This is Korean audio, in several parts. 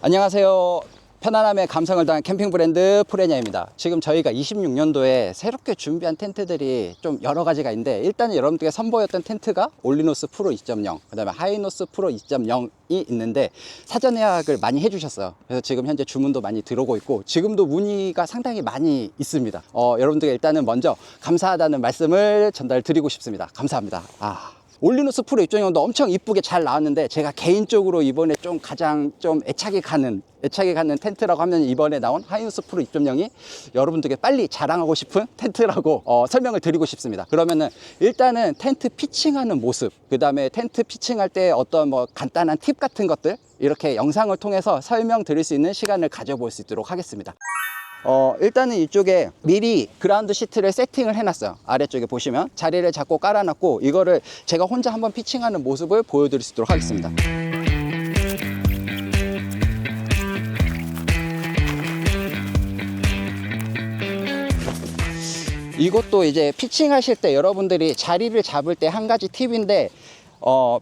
안녕하세요. 편안함의 감성을 더한 캠핑 브랜드 프레냐입니다. 지금 저희가 26년도에 새롭게 준비한 텐트들이 좀 여러 가지가 있는데, 일단은 여러분들께 선보였던 텐트가 올리노스 프로 2.0, 그 다음에 하이노스 프로 2.0이 있는데 사전 예약을 많이 해주셨어요. 그래서 지금 현재 주문도 많이 들어오고 있고 지금도 문의가 상당히 많이 있습니다. 여러분들께 일단은 먼저 감사하다는 말씀을 전달드리고 싶습니다. 감사합니다. 올리노스 프로 2.0도 엄청 이쁘게 잘 나왔는데, 제가 개인적으로 이번에 좀 가장 좀 애착이 가는 텐트라고 하면 이번에 나온 하이노스 프로 2.0이 여러분들께 빨리 자랑하고 싶은 텐트라고 설명을 드리고 싶습니다. 그러면은 일단은 텐트 피칭하는 모습, 그 다음에 텐트 피칭할 때 어떤 뭐 간단한 팁 같은 것들, 이렇게 영상을 통해서 설명드릴 수 있는 시간을 가져볼 수 있도록 하겠습니다. 일단은 이쪽에 미리 그라운드 시트를 세팅을 해놨어요. 아래쪽에 보시면 자리를 잡고 깔아놨고, 이거를 제가 혼자 한번 피칭하는 모습을 보여드릴 수 있도록 하겠습니다. 이것도 이제 피칭 하실 때 여러분들이 자리를 잡을 때 한 가지 팁인데,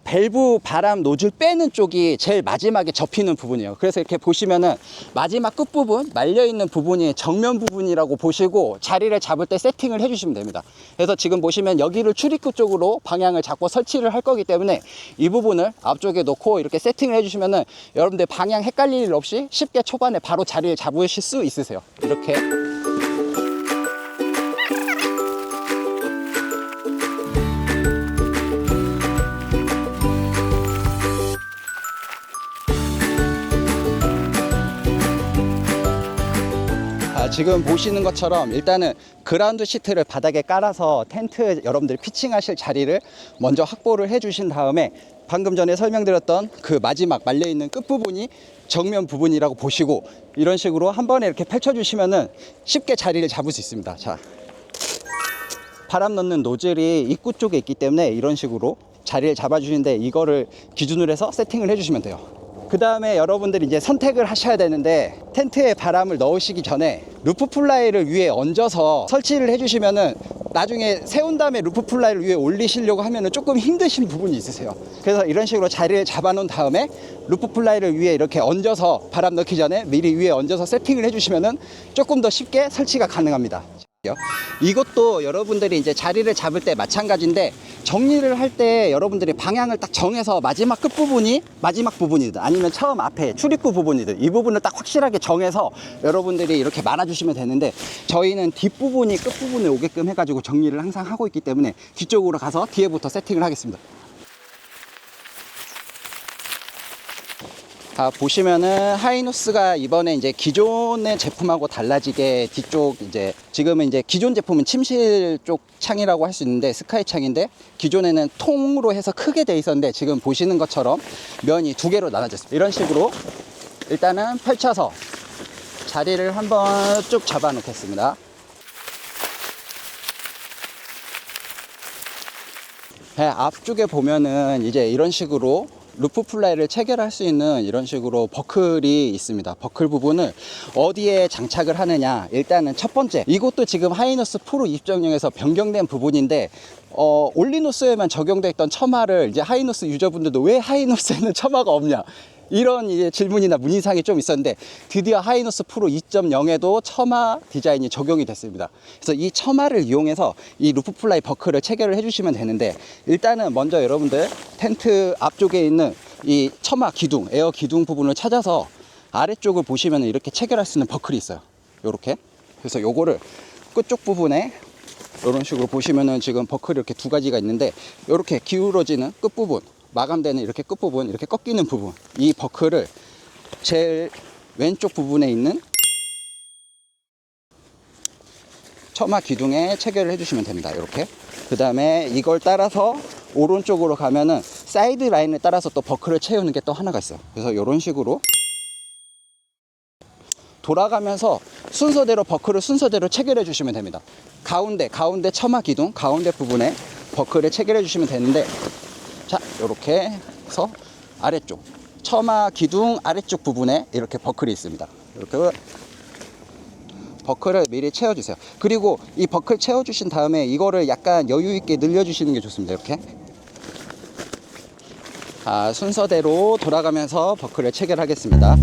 밸브 바람 노즐 빼는 쪽이 제일 마지막에 접히는 부분이에요. 그래서 이렇게 보시면은 마지막 끝부분 말려있는 부분이 정면 부분이라고 보시고 자리를 잡을 때 세팅을 해주시면 됩니다. 그래서 지금 보시면 여기를 출입구 쪽으로 방향을 잡고 설치를 할 거기 때문에 이 부분을 앞쪽에 놓고 이렇게 세팅을 해주시면은 여러분들 방향 헷갈릴 일 없이 쉽게 초반에 바로 자리를 잡으실 수 있으세요. 이렇게. 지금 보시는 것처럼 일단은 그라운드 시트를 바닥에 깔아서 텐트 여러분들 피칭하실 자리를 먼저 확보를 해 주신 다음에, 방금 전에 설명드렸던 그 마지막 말려있는 끝부분이 정면 부분이라고 보시고 이런 식으로 한 번에 이렇게 펼쳐 주시면은 쉽게 자리를 잡을 수 있습니다. 자, 바람 넣는 노즐이 입구 쪽에 있기 때문에 이런 식으로 자리를 잡아 주시는데, 이거를 기준으로 해서 세팅을 해 주시면 돼요. 그 다음에 여러분들이 이제 선택을 하셔야 되는데, 텐트에 바람을 넣으시기 전에 루프 플라이를 위에 얹어서 설치를 해주시면은 나중에 세운 다음에 루프 플라이를 위에 올리시려고 하면은 조금 힘드신 부분이 있으세요. 그래서 이런 식으로 자리를 잡아 놓은 다음에 루프 플라이를 위에 이렇게 얹어서 바람 넣기 전에 미리 위에 얹어서 세팅을 해주시면은 조금 더 쉽게 설치가 가능합니다. 이것도 여러분들이 이제 자리를 잡을 때 마찬가지인데, 정리를 할 때 여러분들이 방향을 딱 정해서 마지막 부분이든 아니면 처음 앞에 출입구 부분이든 이 부분을 딱 확실하게 정해서 여러분들이 이렇게 말아주시면 되는데, 저희는 뒷부분이 끝부분에 오게끔 해가지고 정리를 항상 하고 있기 때문에 뒤쪽으로 가서 뒤에부터 세팅을 하겠습니다. 보시면은 하이노스가 이번에 이제 기존의 제품하고 달라지게 뒤쪽 이제 지금은 이제 기존 제품은 침실 쪽 창이라고 할 수 있는데 스카이 창인데, 기존에는 통으로 해서 크게 돼 있었는데 지금 보시는 것처럼 면이 두 개로 나눠졌습니다. 이런 식으로 일단은 펼쳐서 자리를 한번 쭉 잡아 놓겠습니다. 앞쪽에 보면은 이제 이런 식으로 루프 플라이를 체결할 수 있는 이런 식으로 버클이 있습니다. 버클 부분을 어디에 장착을 하느냐, 일단은 첫 번째, 이것도 지금 하이노스 프로 2.0에서 변경된 부분인데, 올리노스에만 적용되어 있던 처마를 이제 하이노스 유저분들도 왜 하이노스에는 처마가 없냐, 이런 이제 질문이나 문의사항이 좀 있었는데, 드디어 하이노스 프로 2.0에도 처마 디자인이 적용이 됐습니다. 그래서 이 처마를 이용해서 이 루프 플라이 버클을 체결을 해주시면 되는데, 일단은 먼저 여러분들 텐트 앞쪽에 있는 이 처마 기둥, 에어 기둥 부분을 찾아서 아래쪽을 보시면 이렇게 체결할 수 있는 버클이 있어요. 요렇게. 그래서 요거를 끝쪽 부분에 이런 식으로 보시면은 지금 버클이 이렇게 두 가지가 있는데, 요렇게 기울어지는 끝부분, 마감되는 이렇게 끝부분, 이렇게 꺾이는 부분, 이 버클을 제일 왼쪽 부분에 있는 처마 기둥에 체결을 해주시면 됩니다. 이렇게. 그 다음에 이걸 따라서 오른쪽으로 가면은 사이드 라인을 따라서 또 버클을 채우는 게 또 하나가 있어요. 그래서 이런 식으로 돌아가면서 순서대로 버클을 순서대로 체결해 주시면 됩니다. 가운데 처마 기둥 가운데 부분에 버클을 체결해 주시면 되는데, 자, 이렇게 해서 아래쪽 처마 기둥 아래쪽 부분에 이렇게 버클이 있습니다. 이렇게 버클을 미리 채워주세요. 그리고 이 버클 채워주신 다음에 이거를 약간 여유 있게 늘려주시는 게 좋습니다. 이렇게 순서대로 돌아가면서 버클을 체결하겠습니다.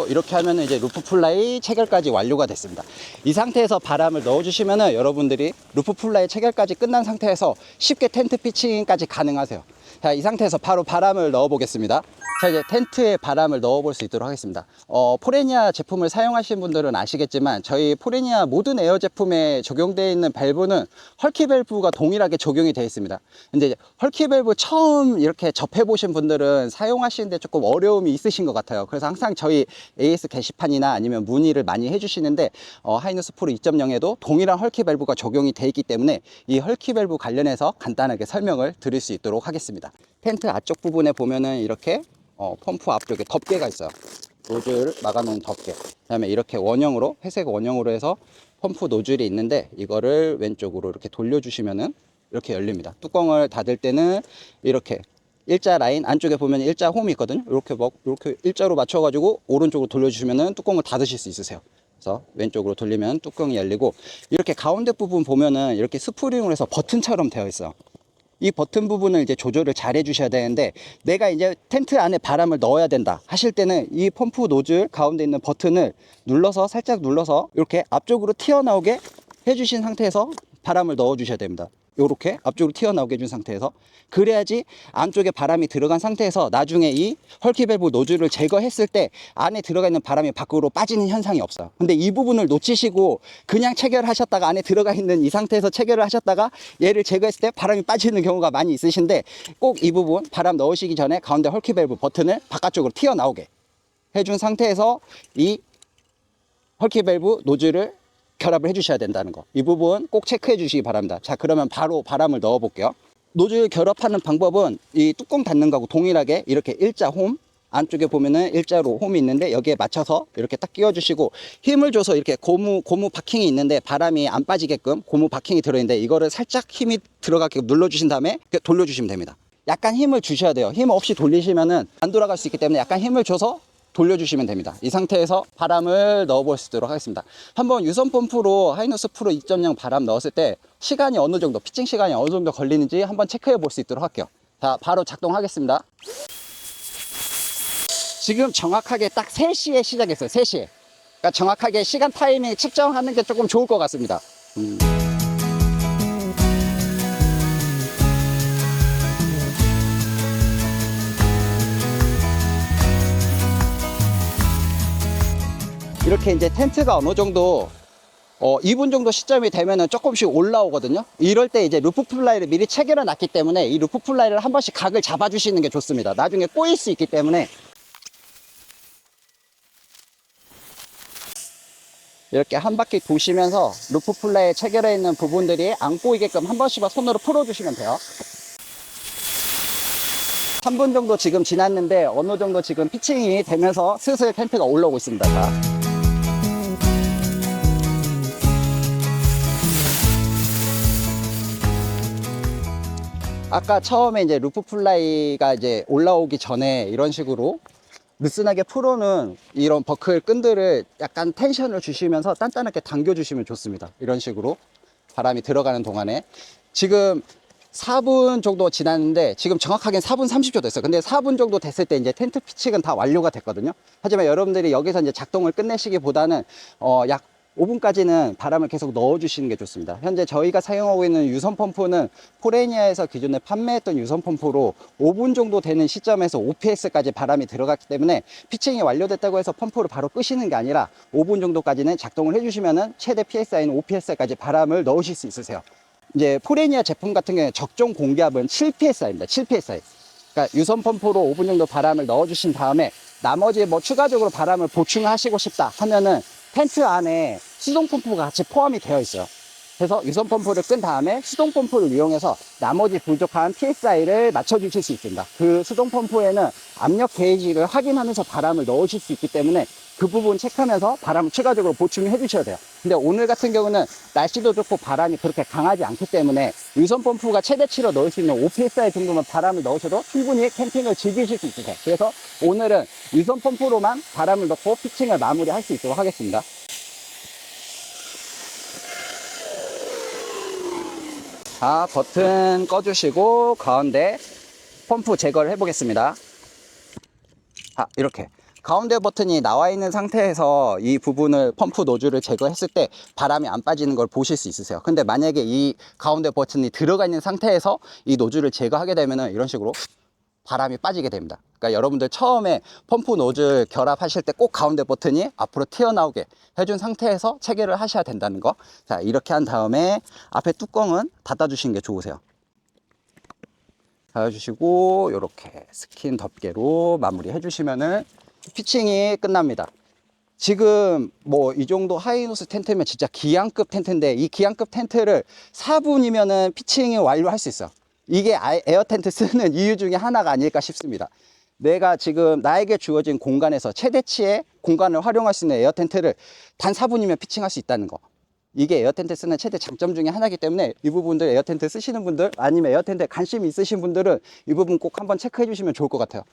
이렇게 하면 이제 루프 플라이 체결까지 완료가 됐습니다. 이 상태에서 바람을 넣어주시면은 여러분들이 루프 플라이 체결까지 끝난 상태에서 쉽게 텐트 피칭까지 가능하세요. 자, 이 상태에서 바로 바람을 넣어 보겠습니다. 자, 이제 텐트에 바람을 넣어 볼 수 있도록 하겠습니다. 포레니아 제품을 사용하신 분들은 아시겠지만 저희 포레니아 모든 에어 제품에 적용되어 있는 밸브는 헐키 밸브가 동일하게 적용이 되어 있습니다. 근데 이제 헐키 밸브 처음 이렇게 접해 보신 분들은 사용하시는데 조금 어려움이 있으신 것 같아요. 그래서 항상 저희 AS 게시판이나 아니면 문의를 많이 해주시는데 하이누스 프로 2.0에도 동일한 헐키 밸브가 적용이 되어 있기 때문에 이 헐키 밸브 관련해서 간단하게 설명을 드릴 수 있도록 하겠습니다. 텐트 앞쪽 부분에 보면은 이렇게 펌프 앞쪽에 덮개가 있어요. 노즐 막아놓은 덮개. 그 다음에 이렇게 원형으로, 회색 원형으로 해서 펌프 노즐이 있는데 이거를 왼쪽으로 이렇게 돌려주시면은 이렇게 열립니다. 뚜껑을 닫을 때는 이렇게 일자 라인 안쪽에 보면 일자 홈이 있거든요. 이렇게 일자로 맞춰가지고 오른쪽으로 돌려주시면은 뚜껑을 닫으실 수 있으세요. 그래서 왼쪽으로 돌리면 뚜껑이 열리고 이렇게 가운데 부분 보면은 이렇게 스프링으로 해서 버튼처럼 되어 있어요. 이 버튼 부분을 이제 조절을 잘 해주셔야 되는데 내가 이제 텐트 안에 바람을 넣어야 된다 하실 때는 이 펌프 노즐 가운데 있는 버튼을 눌러서 살짝 눌러서 이렇게 앞쪽으로 튀어나오게 해주신 상태에서 바람을 넣어 주셔야 됩니다. 이렇게 앞쪽으로 튀어나오게 해준 상태에서 그래야지 안쪽에 바람이 들어간 상태에서 나중에 이 헐키 밸브 노즐을 제거했을 때 안에 들어가 있는 바람이 밖으로 빠지는 현상이 없어요. 근데 이 부분을 놓치시고 그냥 체결하셨다가 안에 들어가 있는 이 상태에서 체결을 하셨다가 얘를 제거했을 때 바람이 빠지는 경우가 많이 있으신데 꼭 이 부분 바람 넣으시기 전에 가운데 헐키 밸브 버튼을 바깥쪽으로 튀어나오게 해준 상태에서 이 헐키 밸브 노즐을 결합을 해주셔야 된다는 거, 이 부분 꼭 체크해 주시기 바랍니다. 자, 그러면 바로 바람을 넣어 볼게요. 노즐 결합하는 방법은 이 뚜껑 닫는 거하고 동일하게 이렇게 일자 홈 안쪽에 보면은 일자로 홈이 있는데 여기에 맞춰서 이렇게 딱 끼워 주시고 힘을 줘서 이렇게 고무 바킹이 있는데 바람이 안 빠지게끔 고무 바킹이 들어있는데 이거를 살짝 힘이 들어가게 눌러 주신 다음에 돌려 주시면 됩니다. 약간 힘을 주셔야 돼요. 힘 없이 돌리시면은 안 돌아갈 수 있기 때문에 약간 힘을 줘서 돌려주시면 됩니다. 이 상태에서 바람을 넣어볼 수 있도록 하겠습니다. 한번 유선 펌프로 하이누스 프로 2.0 바람 넣었을 때 시간이 어느 정도, 피칭 시간이 어느 정도 걸리는지 한번 체크해 볼 수 있도록 할게요. 자, 바로 작동하겠습니다. 지금 정확하게 딱 3시에 시작했어요. 3시에. 그러니까 정확하게 시간 타이밍 측정하는 게 조금 좋을 것 같습니다. 이렇게 이제 텐트가 어느 정도 2분 정도 시점이 되면은 조금씩 올라오거든요. 이럴 때 이제 루프 플라이를 미리 체결해 놨기 때문에 이 루프 플라이를 한 번씩 각을 잡아 주시는 게 좋습니다. 나중에 꼬일 수 있기 때문에 이렇게 한 바퀴 도시면서 루프 플라이에 체결해 있는 부분들이 안 꼬이게끔 한 번씩만 손으로 풀어 주시면 돼요. 3분 정도 지금 지났는데 어느 정도 지금 피칭이 되면서 슬슬 텐트가 올라오고 있습니다. 자. 아까 처음에 이제 루프 플라이가 이제 올라오기 전에 이런 식으로 느슨하게 풀어놓은 이런 버클 끈들을 약간 텐션을 주시면서 단단하게 당겨주시면 좋습니다. 이런 식으로 바람이 들어가는 동안에 지금 4분 정도 지났는데 지금 정확하게는 4분 30초 됐어요. 근데 4분 정도 됐을 때 이제 텐트 피칭은 다 완료가 됐거든요. 하지만 여러분들이 여기서 이제 작동을 끝내시기보다는 약 5분까지는 바람을 계속 넣어주시는 게 좋습니다. 현재 저희가 사용하고 있는 유선 펌프는 포레니아에서 기존에 판매했던 유선 펌프로 5분 정도 되는 시점에서 OPS까지 바람이 들어갔기 때문에 피칭이 완료됐다고 해서 펌프를 바로 끄시는 게 아니라 5분 정도까지는 작동을 해주시면은 최대 PSI는 OPS까지 바람을 넣으실 수 있으세요. 이제 포레니아 제품 같은 경우에 적정 공기압은 7PSI입니다. 7PSI. 그러니까 유선 펌프로 5분 정도 바람을 넣어주신 다음에 나머지 뭐 추가적으로 바람을 보충하시고 싶다 하면은 텐트 안에 수동 펌프가 같이 포함이 되어 있어요. 그래서 유선 펌프를 끈 다음에 수동 펌프를 이용해서 나머지 부족한 PSI를 맞춰주실 수 있습니다. 그 수동 펌프에는 압력 게이지를 확인하면서 바람을 넣으실 수 있기 때문에 그 부분 체크하면서 바람을 추가적으로 보충해 주셔야 돼요. 근데 오늘 같은 경우는 날씨도 좋고 바람이 그렇게 강하지 않기 때문에 유선 펌프가 최대치로 넣을 수 있는 5psi 정도만 바람을 넣으셔도 충분히 캠핑을 즐기실 수 있으세요. 그래서 오늘은 유선 펌프로만 바람을 넣고 피칭을 마무리할 수 있도록 하겠습니다. 자, 버튼 꺼주시고 가운데 펌프 제거를 해보겠습니다. 이렇게 가운데 버튼이 나와 있는 상태에서 이 부분을 펌프 노즐을 제거했을 때 바람이 안 빠지는 걸 보실 수 있으세요. 근데 만약에 이 가운데 버튼이 들어가 있는 상태에서 이 노즐을 제거하게 되면은 이런 식으로 바람이 빠지게 됩니다. 그러니까 여러분들 처음에 펌프 노즐 결합하실 때 꼭 가운데 버튼이 앞으로 튀어나오게 해준 상태에서 체결을 하셔야 된다는 거. 자, 이렇게 한 다음에 앞에 뚜껑은 닫아 주시는 게 좋으세요. 닫아주시고 이렇게 스킨 덮개로 마무리 해주시면은 피칭이 끝납니다. 지금 뭐 이 정도 하이노스 텐트면 진짜 기안급 텐트인데, 이 기안급 텐트를 4분이면은 피칭이 완료할 수 있어요. 이게 에어 텐트 쓰는 이유 중에 하나가 아닐까 싶습니다. 내가 지금 나에게 주어진 공간에서 최대치의 공간을 활용할 수 있는 에어 텐트를 단 4분이면 피칭할 수 있다는 거. 이게 에어 텐트 쓰는 최대 장점 중에 하나이기 때문에 이 부분들 에어 텐트 쓰시는 분들, 아니면 에어 텐트에 관심이 있으신 분들은 이 부분 꼭 한번 체크해 주시면 좋을 것 같아요.